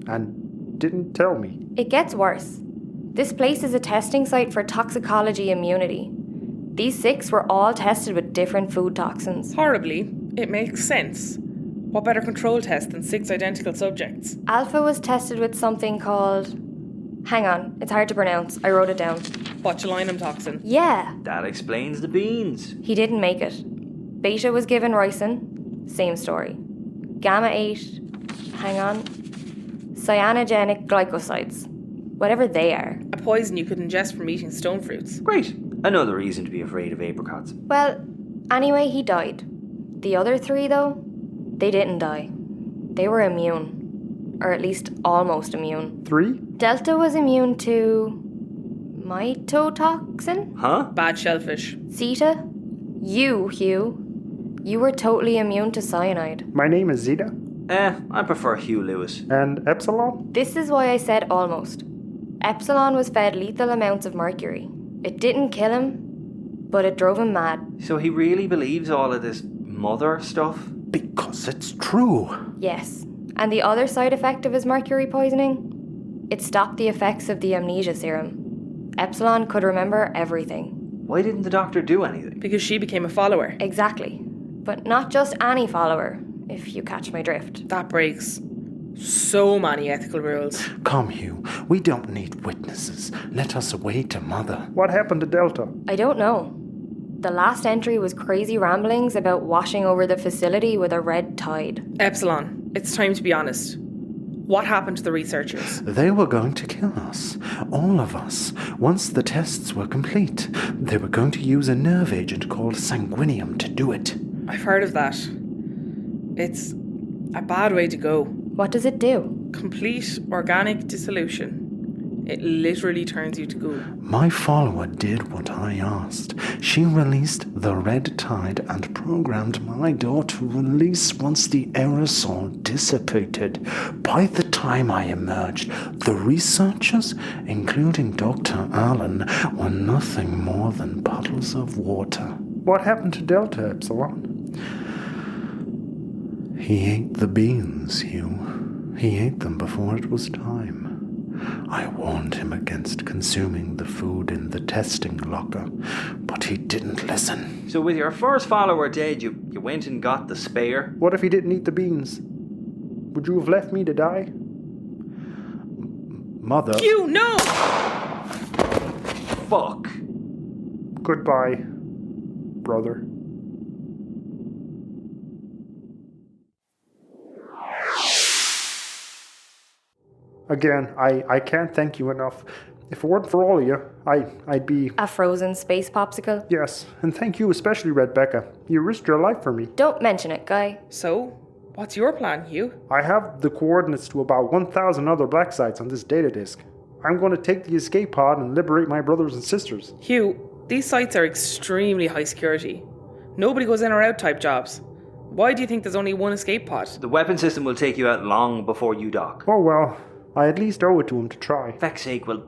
and didn't tell me. It gets worse. This place is a testing site for toxicology immunity. These 6 were all tested with different food toxins. Horribly, it makes sense. What better control test than 6 identical subjects? Alpha was tested with something called... Hang on, it's hard to pronounce. I wrote it down. Botulinum toxin. Yeah. That explains the beans. He didn't make it. Beta was given ricin. Same story. Gamma ate... Hang on. Cyanogenic glycosides. Whatever they are. A poison you could ingest from eating stone fruits. Great. Another reason to be afraid of apricots. Well, anyway, he died. The other 3, though, they didn't die. They were immune. Or at least almost immune. 3? Delta was immune to... mycotoxin? Huh? Bad shellfish. Zeta? You, Hugh. You were totally immune to cyanide. My name is Zeta. I prefer Hugh Lewis. And Epsilon? This is why I said almost. Epsilon was fed lethal amounts of mercury. It didn't kill him, but it drove him mad. So he really believes all of this mother stuff? Because it's true. Yes. And the other side effect of his mercury poisoning? It stopped the effects of the amnesia serum. Epsilon could remember everything. Why didn't the doctor do anything? Because she became a follower. Exactly. But not just any follower, if you catch my drift. That breaks so many ethical rules. Come, Hugh. We don't need witnesses. Let us away to Mother. What happened to Delta? I don't know. The last entry was crazy ramblings about washing over the facility with a red tide. Epsilon, it's time to be honest. What happened to the researchers? They were going to kill us. All of us. Once the tests were complete. They were going to use a nerve agent called sanguinium to do it. I've heard of that. It's a bad way to go. What does it do? Complete organic dissolution. It literally turns you to goo. My follower did what I asked. She released the red tide and programmed my door to release once the aerosol dissipated. By the time I emerged, the researchers, including Dr. Allen, were nothing more than puddles of water. What happened to Delta, Epsilon? He ate the beans, Hugh. He ate them before it was time. I warned him against consuming the food in the testing locker, but he didn't listen. So with your first follower dead, you went and got the spare? What if he didn't eat the beans? Would you have left me to die? Mother... You, no! Fuck. Goodbye, brother. Again, I can't thank you enough. If it weren't for all of you, I'd be... A frozen space popsicle? Yes, and thank you especially, Rebecca. You risked your life for me. Don't mention it, Guy. So, what's your plan, Hugh? I have the coordinates to about 1,000 other black sites on this data disk. I'm going to take the escape pod and liberate my brothers and sisters. Hugh, these sites are extremely high security. Nobody goes in or out type jobs. Why do you think there's only one escape pod? The weapon system will take you out long before you dock. Oh well, I at least owe it to him to try. For feck's sake, well,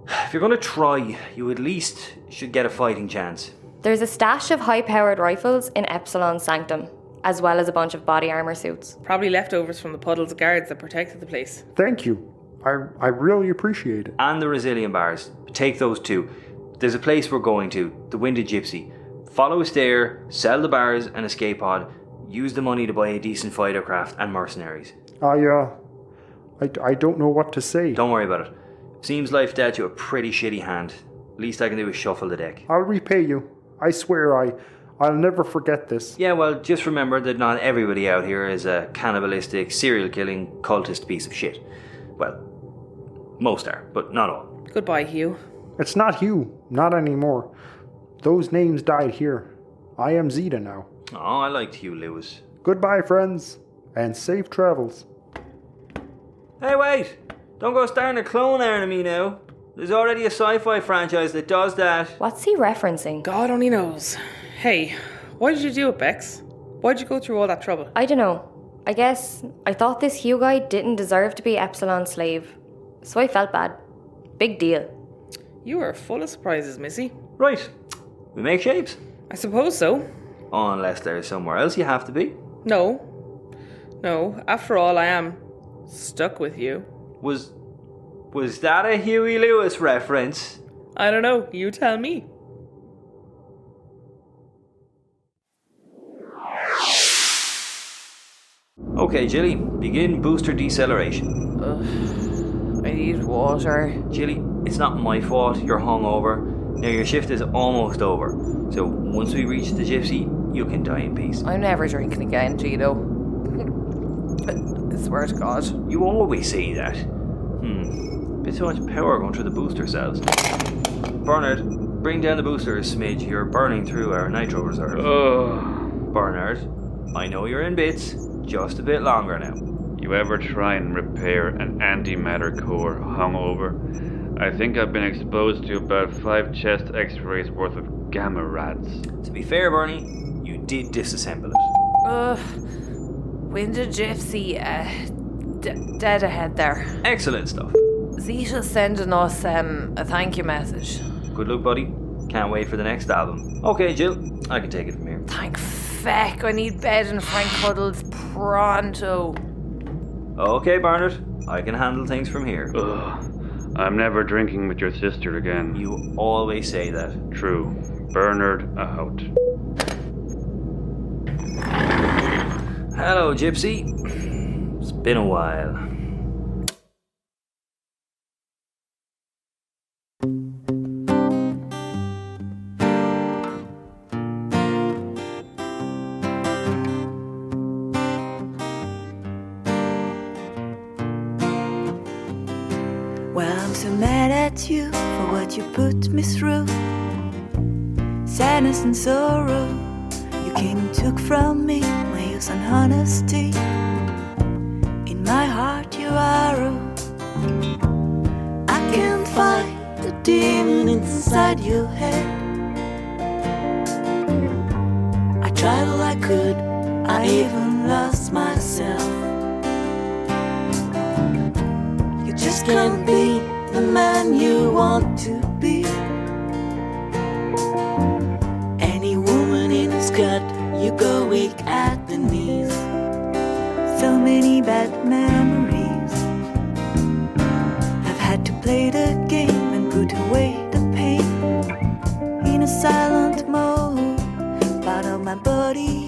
if you're going to try, you at least should get a fighting chance. There's a stash of high-powered rifles in Epsilon's sanctum, as well as a bunch of body armor suits. Probably leftovers from the puddles of guards that protected the place. Thank you. I really appreciate it. And the resilient bars. Take those too. There's a place we're going to, the Winded Gypsy. Follow us there, sell the bars and escape pod, use the money to buy a decent fighter craft and mercenaries. I don't know what to say. Don't worry about it. Seems life dealt you a pretty shitty hand. Least I can do is shuffle the deck. I'll repay you. I swear I'll never forget this. Yeah, well, just remember that not everybody out here is a cannibalistic, serial-killing, cultist piece of shit. Well, most are, but not all. Goodbye, Hugh. It's not Hugh. Not anymore. Those names died here. I am Zeta now. Oh, I liked Hugh Lewis. Goodbye, friends, and safe travels. Hey, wait! Don't go starting a clone enemy now. There's already a sci-fi franchise that does that. What's he referencing? God only knows. Hey, why did you do it, Bex? Why'd you go through all that trouble? I don't know. I guess I thought this Hugh guy didn't deserve to be Epsilon's slave. So I felt bad. Big deal. You are full of surprises, Missy. Right. We make shapes. I suppose so. Unless there's somewhere else you have to be. No, after all, I am stuck with you. Was that a Huey Lewis reference? I don't know, you tell me. Okay, Jilly, begin booster deceleration. I need water. Jilly, it's not my fault you're hungover. Now your shift is almost over. So once we reach the gypsy, you can die in peace. I'm never drinking again, Gino. I swear to God. You always say that. Bit too much power going through the booster cells. Bernard, bring down the booster a smidge. You're burning through our nitro reserve. Bernard, I know you're in bits. Just a bit longer now. You ever try and repair an antimatter core hungover? I think I've been exposed to about 5 chest x-rays worth of gamma rads. To be fair, Bernie, you did disassemble it. Winded Gypsy, dead ahead there. Excellent stuff. Zeta's sending us a thank you message. Good luck, buddy. Can't wait for the next album. Okay, Jill, I can take it from here. Thank feck, I need bed and Frank Cuddles pronto. Okay, Bernard, I can handle things from here. I'm never drinking with your sister again. You always say that. True. Bernard out. Hello, Gypsy. It's been a while. Well, I'm so mad at you for what you put me through. Sadness and sorrow you came and took from me. My youth and honesty, in my heart you arrow. I can't fight the demon inside your head. I tried all I could, I even lost myself. You just can't be the man you want to be. Any woman in his gut, you go weak at the knees. So many bad memories. I've had to play the game and put away the pain in a silent mode. Part of my body